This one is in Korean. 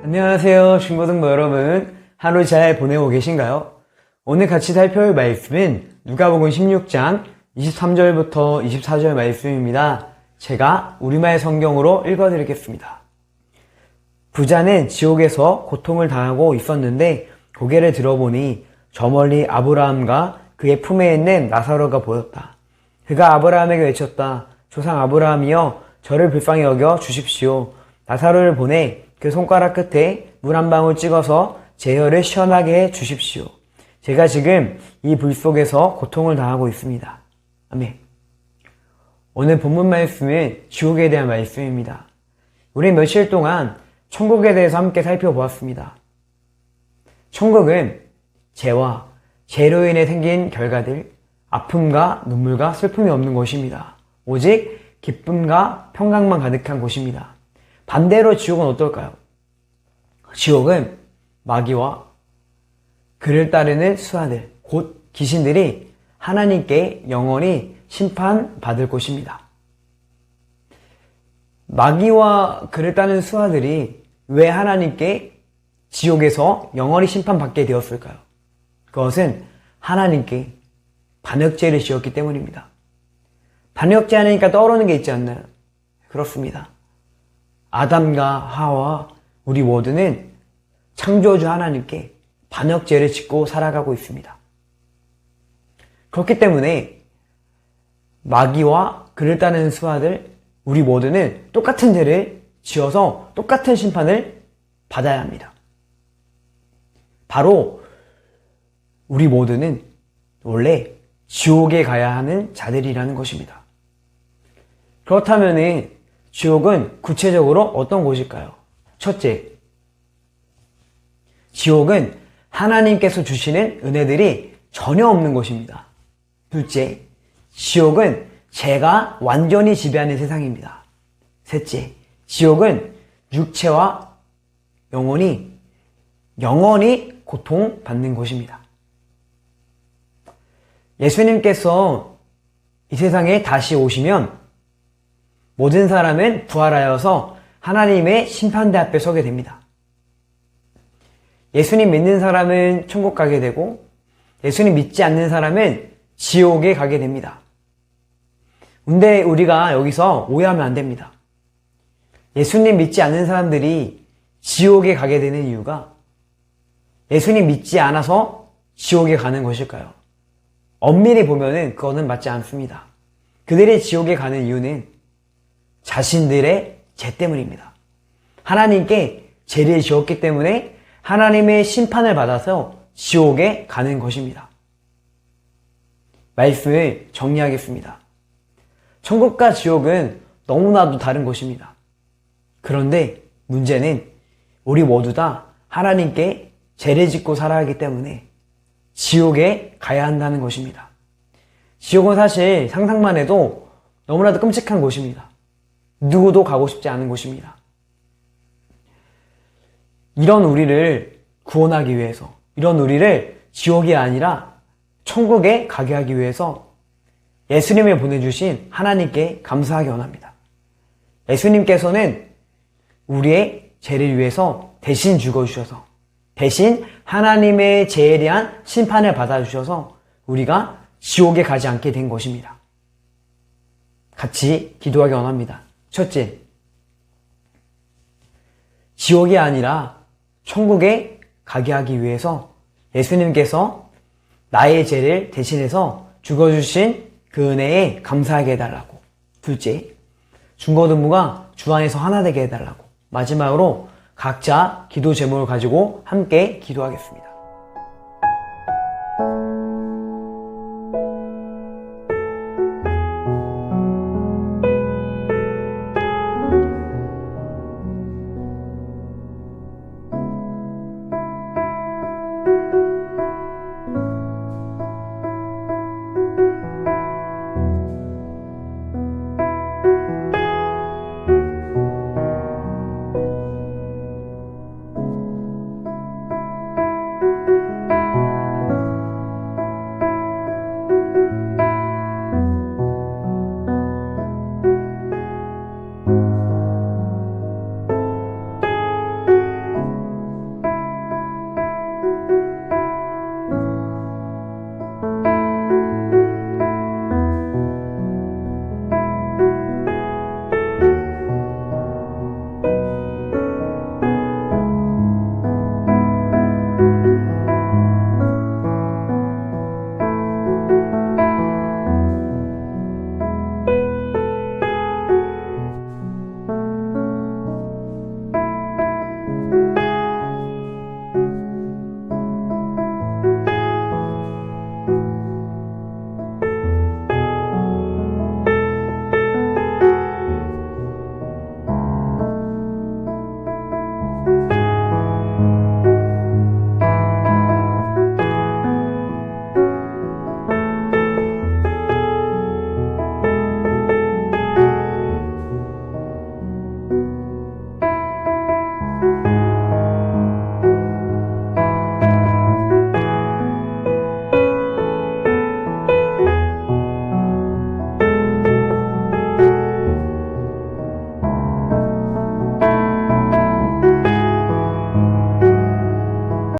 안녕하세요, 중고등부 여러분. 하루 잘 보내고 계신가요? 오늘 같이 살펴볼 말씀은 누가복음 16장 23절부터 24절 말씀입니다. 제가 우리말 성경으로 읽어드리겠습니다. 부자는 지옥에서 고통을 당하고 있었는데 고개를 들어보니 저 멀리 아브라함과 그의 품에 있는 나사로가 보였다. 그가 아브라함에게 외쳤다. 조상 아브라함이여, 저를 불쌍히 여겨 주십시오. 나사로를 보내 그 손가락 끝에 물 한 방울 찍어서 제 혀를 시원하게 해 주십시오. 제가 지금 이 불 속에서 고통을 당하고 있습니다. 아멘. 오늘 본문 말씀은 지옥에 대한 말씀입니다. 우리 며칠 동안 천국에 대해서 함께 살펴보았습니다. 천국은 죄와 죄로 인해 생긴 결과들, 아픔과 눈물과 슬픔이 없는 곳입니다. 오직 기쁨과 평강만 가득한 곳입니다. 반대로 지옥은 어떨까요? 지옥은 마귀와 그를 따르는 수하들, 곧 귀신들이 하나님께 영원히 심판받을 곳입니다. 마귀와 그를 따르는 수하들이 왜 하나님께 지옥에서 영원히 심판받게 되었을까요? 그것은 하나님께 반역죄를 지었기 때문입니다. 반역죄 하니까 떠오르는 게 있지 않나요? 그렇습니다. 아담과 하와 우리 모두는 창조주 하나님께 반역죄를 짓고 살아가고 있습니다. 그렇기 때문에 마귀와 그를 따르는 수하들, 우리 모두는 똑같은 죄를 지어서 똑같은 심판을 받아야 합니다. 바로 우리 모두는 원래 지옥에 가야 하는 자들이라는 것입니다. 그렇다면 지옥은 구체적으로 어떤 곳일까요? 첫째, 지옥은 하나님께서 주시는 은혜들이 전혀 없는 곳입니다. 둘째, 지옥은 죄가 완전히 지배하는 세상입니다. 셋째, 지옥은 육체와 영혼이 고통받는 곳입니다. 예수님께서 이 세상에 다시 오시면 모든 사람은 부활하여서 하나님의 심판대 앞에 서게 됩니다. 예수님 믿는 사람은 천국 가게 되고 예수님 믿지 않는 사람은 지옥에 가게 됩니다. 근데 우리가 여기서 오해하면 안 됩니다. 예수님 믿지 않는 사람들이 지옥에 가게 되는 이유가 예수님 믿지 않아서 지옥에 가는 것일까요? 엄밀히 보면은 그거는 맞지 않습니다. 그들이 지옥에 가는 이유는 자신들의 죄 때문입니다. 하나님께 죄를 지었기 때문에 하나님의 심판을 받아서 지옥에 가는 것입니다. 말씀을 정리하겠습니다. 천국과 지옥은 너무나도 다른 것입니다. 그런데 문제는 우리 모두 다 하나님께 죄를 짓고 살아야 하기 때문에 지옥에 가야 한다는 것입니다. 지옥은 사실 상상만 해도 너무나도 끔찍한 곳입니다. 누구도 가고 싶지 않은 곳입니다. 이런 우리를 구원하기 위해서, 이런 우리를 지옥이 아니라 천국에 가게 하기 위해서 예수님을 보내주신 하나님께 감사하기 원합니다. 예수님께서는 우리의 죄를 위해서 대신 죽어주셔서, 대신 하나님의 죄에 대한 심판을 받아주셔서 우리가 지옥에 가지 않게 된 것입니다. 같이 기도하기 원합니다. 첫째, 지옥이 아니라 천국에 가게 하기 위해서 예수님께서 나의 죄를 대신해서 죽어주신 그 은혜에 감사하게 해달라고. 둘째, 중고등부가 주 안에서 하나 되게 해달라고. 마지막으로 각자 기도 제목을 가지고 함께 기도하겠습니다.